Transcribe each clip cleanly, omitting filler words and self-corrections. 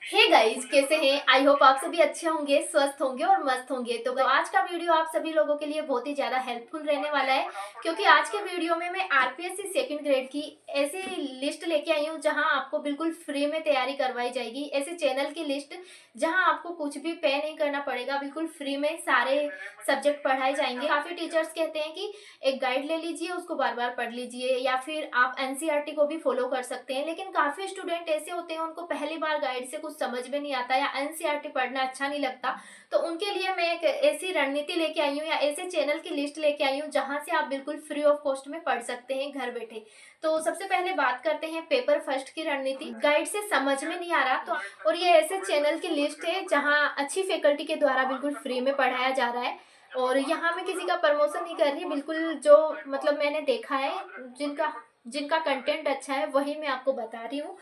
Hey guys, कैसे हैं? I hope आप सभी अच्छे होंगे, स्वस्थ होंगे और मस्त होंगे। तो आज का वीडियो आप सभी लोगों के लिए बहुत ही ज्यादा हेल्पफुल रहने वाला है, क्योंकि आज के वीडियो में मैं आरपीएससी सेकंड ग्रेड की ऐसी लिस्ट लेके आई हूँ जहां आपको बिल्कुल फ्री में तैयारी करवाई जाएगी। ऐसे चैनल की लिस्ट जहां आपको कुछ भी पे नहीं करना पड़ेगा, बिल्कुल फ्री में सारे सब्जेक्ट पढ़ाए जाएंगे। काफी टीचर्स कहते हैं कि एक गाइड ले लीजिए, उसको बार बार पढ़ लीजिए, या फिर आप एनसीईआरटी को भी फॉलो कर सकते हैं। लेकिन काफी स्टूडेंट ऐसे होते हैं, उनको पहली बार गाइड से कुछ समझ में नहीं आता या एनसीईआरटी पढ़ना अच्छा नहीं लगता। तो उनके लिए मैं एक ऐसी रणनीति लेके आई हूँ या ऐसे चैनल की लिस्ट लेके आई हूँ जहां से आप बिल्कुल फ्री ऑफ कॉस्ट में पढ़ सकते हैं घर बैठे। तो सबसे पहले बात करते हैं पेपर फर्स्ट की रणनीति। गाइड से समझ में नहीं आ रहा तो, और ये ऐसे चैनल की लिस्ट है जहाँ अच्छी फैकल्टी के द्वारा बिल्कुल फ्री में पढ़ाया जा रहा है। और यहाँ मैं किसी का प्रमोशन नहीं कर रही, बिल्कुल जो मतलब मैंने देखा है, जिनका जिनका कंटेंट अच्छा है वही मैं आपको बता रही हूँ,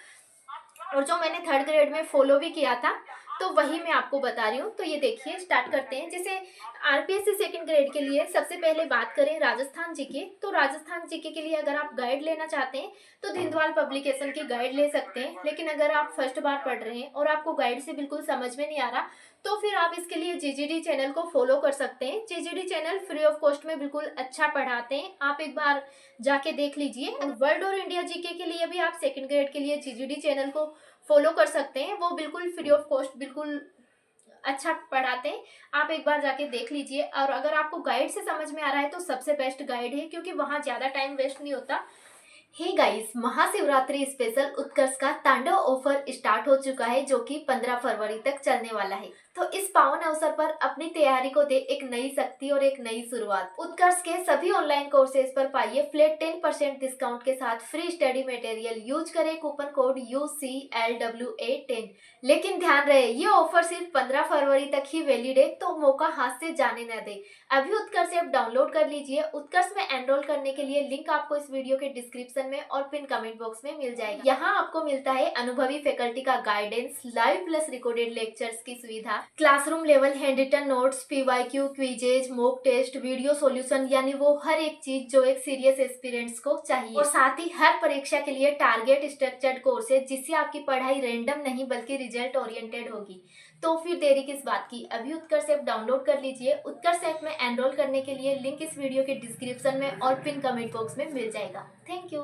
और जो मैंने थर्ड ग्रेड में फॉलो भी किया था तो वही मैं आपको बता रही हूँ। तो ये देखिए, स्टार्ट करते हैं। जैसे आरपीएससी सेकंड ग्रेड के लिए सबसे पहले बात करें राजस्थान जीके, तो राजस्थान जीके के लिए अगर आप गाइड लेना चाहते हैं तो धिंदवाल पब्लिकेशन की गाइड ले सकते हैं। लेकिन अगर आप फर्स्ट बार पढ़ रहे हैं और आपको गाइड से बिल्कुल समझ में नहीं आ रहा, तो फिर आप इसके लिए जीजीडी चैनल को फॉलो कर सकते हैं। जीजीडी चैनल फ्री ऑफ कॉस्ट में बिल्कुल अच्छा पढ़ाते हैं, आप एक बार जाके देख लीजिए। वर्ल्ड और इंडिया जीके के लिए भी आप सेकंड ग्रेड के लिए जीजीडी चैनल को फॉलो कर सकते हैं, वो बिल्कुल फ्री ऑफ कॉस्ट बिल्कुल अच्छा पढ़ाते हैं, आप एक बार जाके देख लीजिए। और अगर आपको गाइड से समझ में आ रहा है तो सबसे बेस्ट गाइड है, क्योंकि वहाँ ज़्यादा टाइम वेस्ट नहीं होता। हे गाइस, महाशिवरात्रि स्पेशल उत्कर्ष का तांडव ऑफर स्टार्ट हो चुका है, जो कि 15 फरवरी तक चलने वाला है। तो इस पावन अवसर पर अपनी तैयारी को दे एक नई शक्ति और एक नई शुरुआत। उत्कर्ष के सभी ऑनलाइन कोर्सेज पर पाइए फ्लैट 10% डिस्काउंट के साथ फ्री स्टडी मटेरियल। यूज करें कूपन कोड UCLWA10। लेकिन ध्यान रहे, ये ऑफर सिर्फ 15 फरवरी तक ही वैलिड है, तो मौका हाथ से जाने न दे। अभी उत्कर्ष ऐप डाउनलोड कर लीजिए। उत्कर्ष में एनरोल करने के लिए लिंक आपको इस वीडियो के डिस्क्रिप्शन में और पिन कमेंट बॉक्स में मिल जाएगा। यहाँ आपको मिलता है अनुभवी फैकल्टी का guidance, live plus recorded lectures की सुविधा, classroom level hand written notes, PYQ, quizzes, mock test, video solution, यानी वो हर एक चीज जो एक सीरियस एस्पिरेंट्स को चाहिए। और साथ ही हर परीक्षा के लिए टारगेट स्ट्रक्चर्ड कोर्स है, जिससे आपकी पढ़ाई रैंडम नहीं बल्कि रिजल्ट ओरिएंटेड होगी। तो फिर देरी किस बात की, अभी उत्कर्ष ऐप डाउनलोड कर लीजिए। उत्कर्ष ऐप में एनरोल करने के लिए लिंक इस वीडियो के डिस्क्रिप्शन में और पिन कमेंट बॉक्स में मिल जाएगा। Thank you.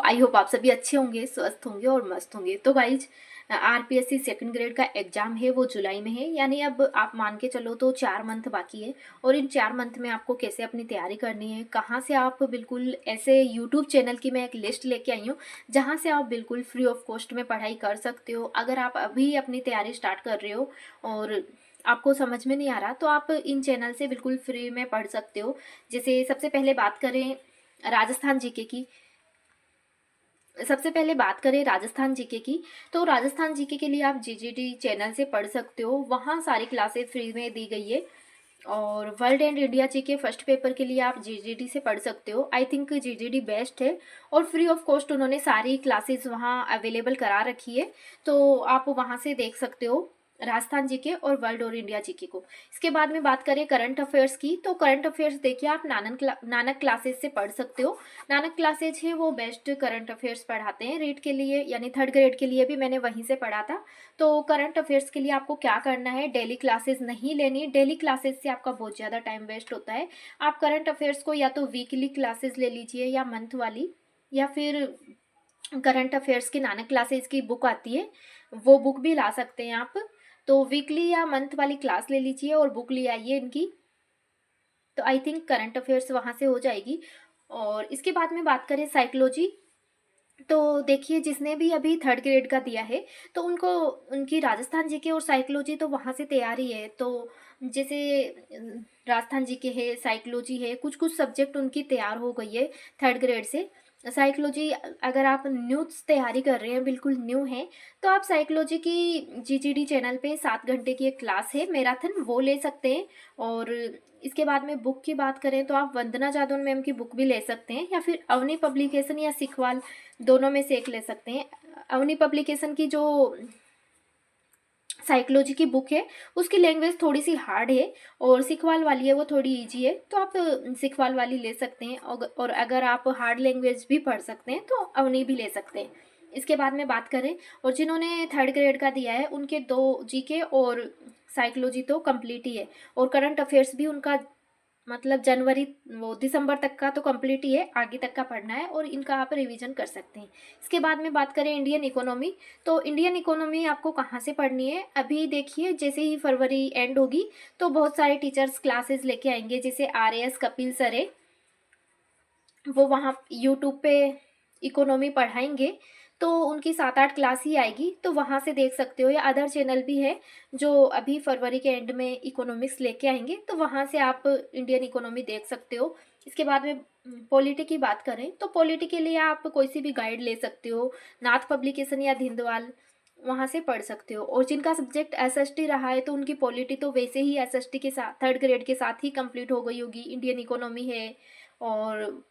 आई होप आप सभी अच्छे होंगे, स्वस्थ होंगे और मस्त होंगे। तो गाइज, आरपीएससी सेकंड ग्रेड का एग्जाम है वो जुलाई में है, यानी अब आप मान के चलो तो 4 मंथ बाकी है। और इन 4 मंथ में आपको कैसे अपनी तैयारी करनी है, कहाँ से आप बिल्कुल ऐसे यूट्यूब चैनल की मैं एक लिस्ट लेके आई हूँ जहाँ से आप बिल्कुल फ्री ऑफ कॉस्ट में पढ़ाई कर सकते हो। अगर आप अभी अपनी तैयारी स्टार्ट कर रहे हो और आपको समझ में नहीं आ रहा, तो आप इन चैनल से बिल्कुल फ्री में पढ़ सकते हो। जैसे सबसे पहले बात करें राजस्थान जीके की, राजस्थान जीके की, तो राजस्थान जीके के लिए आप जीजीडी चैनल से पढ़ सकते हो। वहाँ सारी क्लासेस फ्री में दी गई है। और world and India GK first paper के लिए आप जीजीडी से पढ़ सकते हो। आई थिंक जीजीडी बेस्ट है, और फ्री ऑफ कॉस्ट उन्होंने सारी क्लासेस वहाँ अवेलेबल करा रखी है, तो आप वहाँ से देख सकते हो राजस्थान जीके और वर्ल्ड और इंडिया जीके को। इसके बाद में बात करें करंट अफेयर्स की, तो करंट अफेयर्स देखिए आप नानक क्लासेस से पढ़ सकते हो। नानक क्लासेज है वो बेस्ट करंट अफेयर्स पढ़ाते हैं रीड के लिए, यानी थर्ड ग्रेड के लिए भी मैंने वहीं से पढ़ा था। तो करंट अफेयर्स के लिए आपको क्या करना है, डेली क्लासेस नहीं लेनी। डेली क्लासेस से आपका बहुत ज़्यादा टाइम वेस्ट होता है। आप करंट अफेयर्स को या तो वीकली क्लासेस ले लीजिए या मंथ वाली, या फिर करंट अफेयर्स की नानक क्लासेस की बुक आती है, वो बुक भी ला सकते हैं आप। तो वीकली या मंथ वाली क्लास ले लीजिए और बुक ले आइए इनकी, तो आई थिंक करंट अफेयर्स वहाँ से हो जाएगी। और इसके बाद में बात करें साइकोलॉजी, तो देखिए जिसने भी अभी थर्ड ग्रेड का दिया है तो उनको उनकी राजस्थान जीके और साइकोलॉजी तो वहाँ से तैयारी है। तो जैसे राजस्थान जीके है, साइकोलॉजी है, कुछ कुछ सब्जेक्ट उनकी तैयार हो गई है थर्ड ग्रेड से। साइकोलॉजी अगर आप न्यू तैयारी कर रहे हैं, बिल्कुल न्यू है, तो आप साइकोलॉजी की जीजीडी चैनल पे 7 घंटे की एक क्लास है मैराथन, वो ले सकते हैं। और इसके बाद में बुक की बात करें तो आप वंदना जादौन मैम की बुक भी ले सकते हैं, या फिर अवनी पब्लिकेशन या सिखवाल, दोनों में से एक ले सकते हैं। अवनी पब्लिकेशन की जो साइकोलॉजी की बुक है उसकी लैंग्वेज थोड़ी सी हार्ड है, और सिखवाल वाली है वो थोड़ी इजी है, तो आप सिखवाल वाली ले सकते हैं। और अगर आप हार्ड लैंग्वेज भी पढ़ सकते हैं तो अवनी भी ले सकते हैं। इसके बाद में बात करें, और जिन्होंने थर्ड ग्रेड का दिया है उनके 2 जीके और साइकोलॉजी तो कंप्लीट ही है, और करंट अफेयर्स भी उनका मतलब जनवरी वो दिसंबर तक का तो कंप्लीट ही है, आगे तक का पढ़ना है और इनका आप रिवीजन कर सकते हैं। इसके बाद में बात करें इंडियन इकोनॉमी, तो इंडियन इकोनॉमी आपको कहाँ से पढ़नी है, अभी देखिए जैसे ही फरवरी एंड होगी तो बहुत सारे टीचर्स क्लासेस लेके आएंगे, जैसे RAS कपिल सर है, वो वहाँ यूट्यूब पे इकोनॉमी पढ़ाएंगे, तो उनकी 7-8 क्लास ही आएगी, तो वहाँ से देख सकते हो, या अदर चैनल भी है जो अभी फरवरी के एंड में इकोनॉमिक्स लेके आएंगे, तो वहाँ से आप इंडियन इकोनॉमी देख सकते हो। इसके बाद में पॉलिटी की बात करें तो पॉलिटी के लिए आप कोई सी भी गाइड ले सकते हो, नाथ पब्लिकेशन या धिंदवाल, वहाँ से पढ़ सकते हो। और जिनका सब्जेक्ट SST रहा है तो उनकी पॉलिटी तो वैसे ही SST के साथ थर्ड ग्रेड के साथ ही कंप्लीट हो गई होगी, इंडियन इकोनॉमी है, और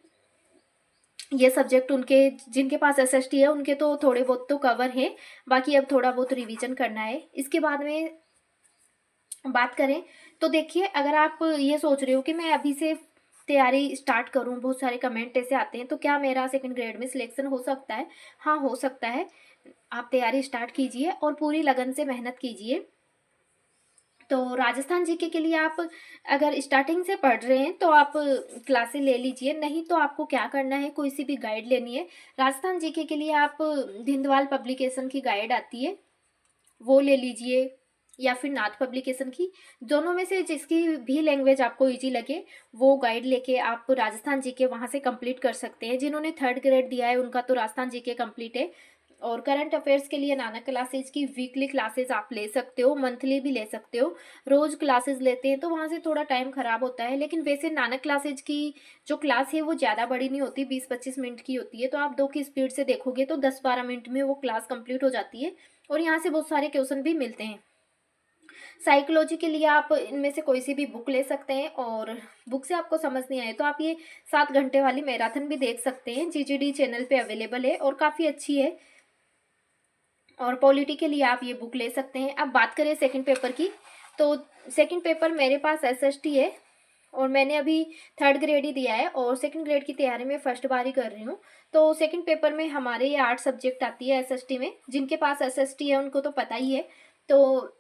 ये सब्जेक्ट उनके जिनके पास SST है उनके तो थोड़े बहुत तो कवर है, बाकी अब थोड़ा बहुत रिवीजन करना है। इसके बाद में बात करें तो देखिए, अगर आप ये सोच रहे हो कि मैं अभी से तैयारी स्टार्ट करूं, बहुत सारे कमेंट ऐसे आते हैं, तो क्या मेरा सेकंड ग्रेड में सिलेक्शन हो सकता है? हाँ, हो सकता है। आप तैयारी स्टार्ट कीजिए और पूरी लगन से मेहनत कीजिए। तो राजस्थान जीके के लिए आप अगर स्टार्टिंग से पढ़ रहे हैं तो आप क्लासेस ले लीजिए, नहीं तो आपको क्या करना है, कोई सी भी गाइड लेनी है। राजस्थान जीके के लिए आप धिंदवाल पब्लिकेशन की गाइड आती है, वो ले लीजिए, या फिर नाथ पब्लिकेशन की, दोनों में से जिसकी भी लैंग्वेज आपको इजी लगे वो गाइड लेके आप राजस्थान जीके वहाँ से कंप्लीट कर सकते हैं। जिन्होंने थर्ड ग्रेड दिया है उनका तो राजस्थान जीके कंप्लीट है। और करंट अफेयर्स के लिए नानक क्लासेज की वीकली क्लासेस आप ले सकते हो, मंथली भी ले सकते हो। रोज क्लासेस लेते हैं तो वहाँ से थोड़ा टाइम खराब होता है, लेकिन वैसे नानक क्लासेज की जो क्लास है वो ज़्यादा बड़ी नहीं होती, 20-25 मिनट की होती है, तो आप 2 की स्पीड से देखोगे तो 10-12 मिनट में वो क्लास कंप्लीट हो जाती है, और यहाँ से बहुत सारे क्वेश्चन भी मिलते हैं। साइकोलॉजी के लिए आप इनमें से कोई सी भी बुक ले सकते हैं, और बुक से आपको समझ नहीं आए तो आप ये 7 घंटे वाली मैराथन भी देख सकते हैं, GGD चैनल पे अवेलेबल है और काफ़ी अच्छी है। और पॉलिटी के लिए आप ये बुक ले सकते हैं। अब बात करें सेकंड पेपर की, तो सेकंड पेपर मेरे पास SST है, और मैंने अभी थर्ड ग्रेड ही दिया है और सेकंड ग्रेड की तैयारी में फर्स्ट बार ही कर रही हूँ। तो सेकंड पेपर में हमारे ये 8 सब्जेक्ट आती है SST में, जिनके पास SST है उनको तो पता ही है। तो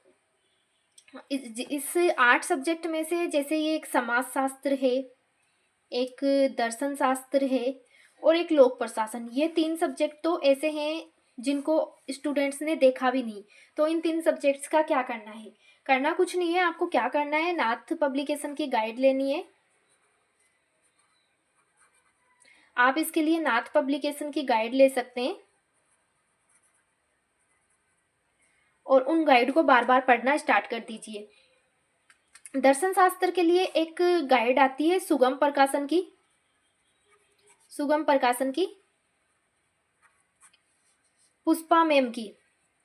इस 8 सब्जेक्ट में से जैसे ये एक समाज शास्त्र है, एक दर्शन शास्त्र है और एक लोक प्रशासन, ये 3 सब्जेक्ट तो ऐसे हैं जिनको स्टूडेंट्स ने देखा भी नहीं। तो इन 3 सब्जेक्ट्स का क्या करना है? करना कुछ नहीं है, आपको क्या करना है, नाथ पब्लिकेशन की गाइड लेनी है। आप इसके लिए नाथ पब्लिकेशन की गाइड ले सकते हैं और उन गाइड को बार बार पढ़ना स्टार्ट कर दीजिए। दर्शन शास्त्र के लिए एक गाइड आती है सुगम प्रकाशन की, पुष्पा मैम की,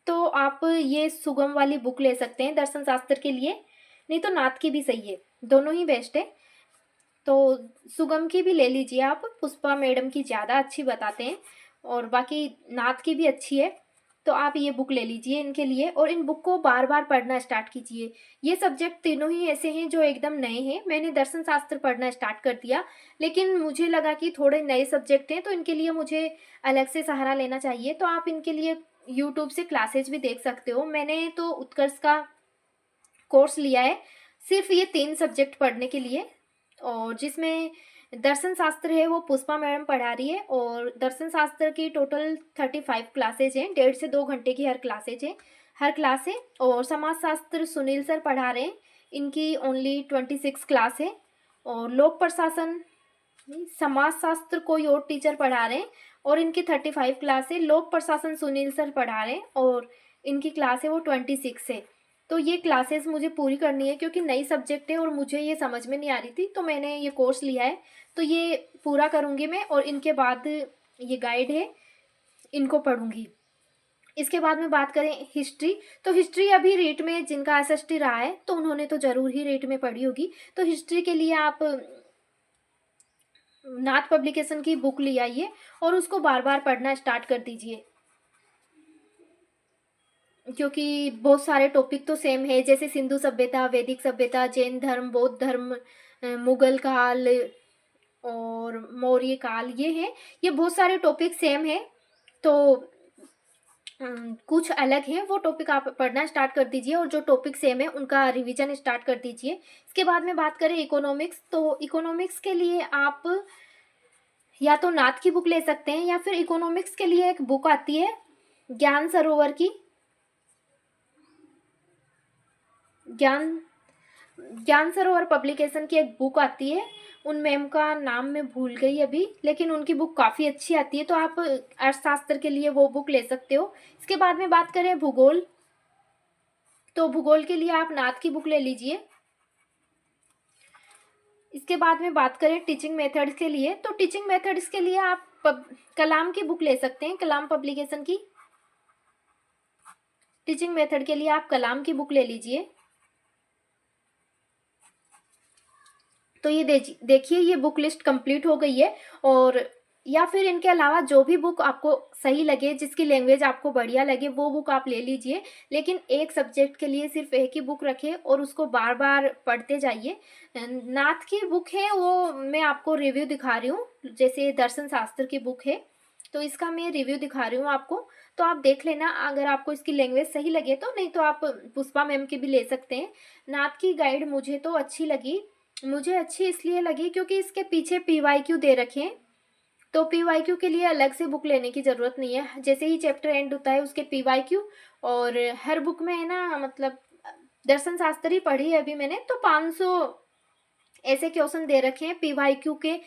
तो आप ये सुगम वाली बुक ले सकते हैं दर्शन शास्त्र के लिए, नहीं तो नाथ की भी सही है, दोनों ही बेस्ट है। तो सुगम की भी ले लीजिए आप, पुष्पा मैडम की ज़्यादा अच्छी बताते हैं, और बाकी नाथ की भी अच्छी है, तो आप ये बुक ले लीजिए इनके लिए, और इन बुक को बार बार पढ़ना स्टार्ट कीजिए। ये सब्जेक्ट तीनों ही ऐसे हैं जो एकदम नए हैं, मैंने दर्शन शास्त्र पढ़ना स्टार्ट कर दिया, लेकिन मुझे लगा कि थोड़े नए सब्जेक्ट हैं तो इनके लिए मुझे अलग से सहारा लेना चाहिए, तो आप इनके लिए यूट्यूब से क्लासेज भी देख सकते हो। मैंने तो उत्कर्ष का कोर्स लिया है सिर्फ ये 3 सब्जेक्ट पढ़ने के लिए, और जिसमें दर्शन शास्त्र है वो पुष्पा मैडम पढ़ा रही है, और दर्शन शास्त्र की टोटल 35 क्लासेज हैं, 1.5 से 2 घंटे की हर क्लास है। और समाज शास्त्र सुनील सर पढ़ा रहे हैं, इनकी ओनली 26 क्लास है। और लोक प्रशासन समाज शास्त्र कोई और टीचर पढ़ा रहे हैं और इनकी 35 क्लास है। लोक प्रशासन सुनील सर पढ़ा रहे हैं और इनकी क्लास है वो 26 है। तो ये क्लासेस मुझे पूरी करनी है क्योंकि नई सब्जेक्ट है और मुझे ये समझ में नहीं आ रही थी, तो मैंने ये कोर्स लिया है, तो ये पूरा करूँगी मैं, और इनके बाद ये गाइड है इनको पढ़ूँगी। इसके बाद में बात करें हिस्ट्री, तो हिस्ट्री अभी रीट में जिनका SST रहा है तो उन्होंने तो ज़रूर ही रीट में पढ़ी होगी। तो हिस्ट्री के लिए आप नाथ पब्लिकेशन की बुक ले आइए और उसको बार बार पढ़ना स्टार्ट कर दीजिए, क्योंकि बहुत सारे टॉपिक तो सेम है, जैसे सिंधु सभ्यता, वैदिक सभ्यता, जैन धर्म, बौद्ध धर्म, मुगल काल और मौर्य काल, ये है, ये बहुत सारे टॉपिक सेम है। तो कुछ अलग है वो टॉपिक आप पढ़ना स्टार्ट कर दीजिए, और जो टॉपिक सेम है उनका रिवीजन स्टार्ट कर दीजिए। इसके बाद में बात करें इकोनॉमिक्स, तो इकोनॉमिक्स के लिए आप या तो नाथ की बुक ले सकते हैं, या फिर इकोनॉमिक्स के लिए एक बुक आती है ज्ञान सरोवर की, ज्ञान ज्ञान सरोवर पब्लिकेशन की एक बुक आती है। उन मैम का नाम मैं भूल गई अभी, लेकिन उनकी बुक काफ़ी अच्छी आती है, तो आप अर्थशास्त्र के लिए वो बुक ले सकते हो। इसके बाद में बात करें भूगोल, तो भूगोल के लिए आप नाथ की बुक ले लीजिए। इसके बाद में बात करें टीचिंग मेथड्स के लिए, तो टीचिंग मेथड्स के लिए आप कलाम की बुक ले सकते हैं, कलाम पब्लिकेशन की। टीचिंग मेथड के लिए आप कलाम की बुक ले लीजिए। तो ये देखिए ये बुक लिस्ट कंप्लीट हो गई है। और या फिर इनके अलावा जो भी बुक आपको सही लगे, जिसकी लैंग्वेज आपको बढ़िया लगे, वो बुक आप ले लीजिए। लेकिन एक सब्जेक्ट के लिए सिर्फ एक ही बुक रखें और उसको बार बार पढ़ते जाइए। नाथ की बुक है वो मैं आपको रिव्यू दिखा रही हूँ, जैसे दर्शन शास्त्र की बुक है तो इसका मैं रिव्यू दिखा रही हूँ आपको, तो आप देख लेना अगर आपको इसकी लैंग्वेज सही लगे तो। नहीं तो आप पुष्पा मैम की भी ले सकते हैं। नाथ की गाइड मुझे तो अच्छी लगी, मुझे अच्छी इसलिए लगी क्योंकि इसके पीछे PYQ दे रखे हैं, तो PYQ के लिए अलग से बुक लेने की ज़रूरत नहीं है। जैसे ही चैप्टर एंड होता है उसके PYQ, और हर बुक में है ना, मतलब दर्शन शास्त्र ही पढ़ी है अभी मैंने, तो 500 ऐसे क्वेश्चन दे रखे हैं PYQ के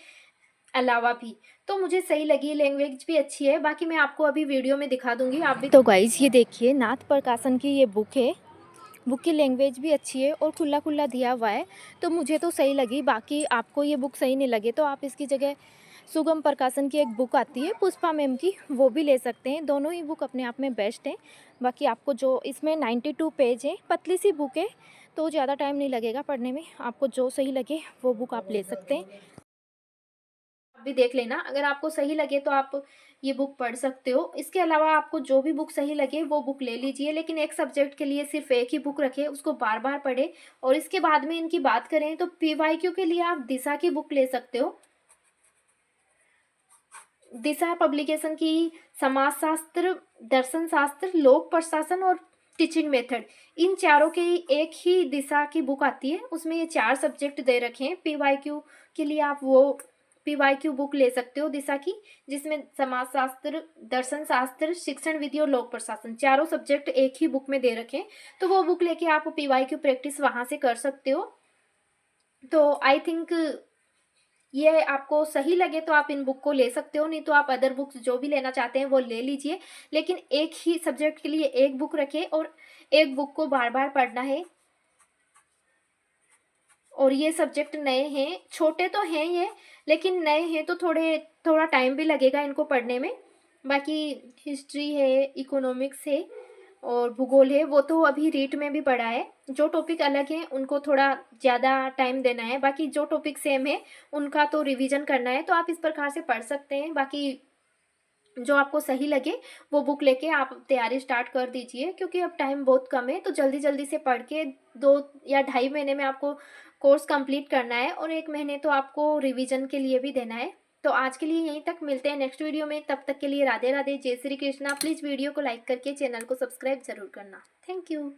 अलावा भी, तो मुझे सही लगी। लैंग्वेज भी अच्छी है, बाकी मैं आपको अभी वीडियो में दिखा दूंगी, आप भी। तो गाइज ये देखिए नाथ प्रकाशन की ये बुक है, बुक की लैंग्वेज भी अच्छी है और खुला खुला दिया हुआ है, तो मुझे तो सही लगी। बाकी आपको ये बुक सही नहीं लगे तो आप इसकी जगह सुगम प्रकाशन की एक बुक आती है पुष्पा मैम की, वो भी ले सकते हैं। दोनों ही बुक अपने आप में बेस्ट हैं। बाकी आपको जो इसमें 92 पेज है, पतली सी बुक है, तो ज़्यादा टाइम नहीं लगेगा पढ़ने में। आपको जो सही लगे वो बुक आप ले सकते हैं। आप भी देख लेना, अगर आपको सही लगे तो आप ये बुक पढ़ सकते हो। इसके अलावा आपको जो भी बुक सही लगे वो बुक ले लीजिए, लेकिन एक सब्जेक्ट के लिए सिर्फ एक ही बुक रखें, उसको बार बार पढ़े। और इसके बाद में इनकी बात करें तो PYQ के लिए आप दिशा की बुक ले सकते हो। दिशा पब्लिकेशन की समाजशास्त्र, दर्शन शास्त्र, लोक प्रशासन और टीचिंग मेथड, इन चारों की एक ही दिशा की बुक आती है। उसमें ये 4 सब्जेक्ट दे रखे हैं। PYQ के लिए आप वो PYQ बुक ले सकते हो दिशा की, जिसमें समाजशास्त्र, दर्शन शास्त्र, शिक्षण विधि और लोक प्रशासन, चारों सब्जेक्ट एक ही बुक में दे रखे हैं। तो वो बुक लेके आप PYQ प्रैक्टिस वहाँ से कर सकते हो। तो आई थिंक ये आपको सही लगे तो आप इन बुक को ले सकते हो, नहीं तो आप अदर बुक्स जो भी लेना चाहते हैं वो ले लीजिए। लेकिन एक ही सब्जेक्ट के लिए एक बुक रखें और एक बुक को बार बार पढ़ना है। और ये सब्जेक्ट नए हैं, छोटे तो हैं ये, लेकिन नए हैं तो थोड़ा टाइम भी लगेगा इनको पढ़ने में। बाकी हिस्ट्री है, इकोनॉमिक्स है और भूगोल है, वो तो अभी रीट में भी पढ़ा है। जो टॉपिक अलग हैं उनको थोड़ा ज़्यादा टाइम देना है, बाकी जो टॉपिक सेम है उनका तो रिवीजन करना है। तो आप इस प्रकार से पढ़ सकते हैं। बाकी जो आपको सही लगे वो बुक लेके आप तैयारी स्टार्ट कर दीजिए, क्योंकि अब टाइम बहुत कम है, तो जल्दी जल्दी से पढ़ के 2 या ढाई महीने में आपको कोर्स कंप्लीट करना है, और 1 महीने तो आपको रिवीजन के लिए भी देना है। तो आज के लिए यहीं तक, मिलते हैं नेक्स्ट वीडियो में। तब तक के लिए राधे राधे, जय श्री कृष्णा। प्लीज़ वीडियो को लाइक करके चैनल को सब्सक्राइब जरूर करना। Thank you.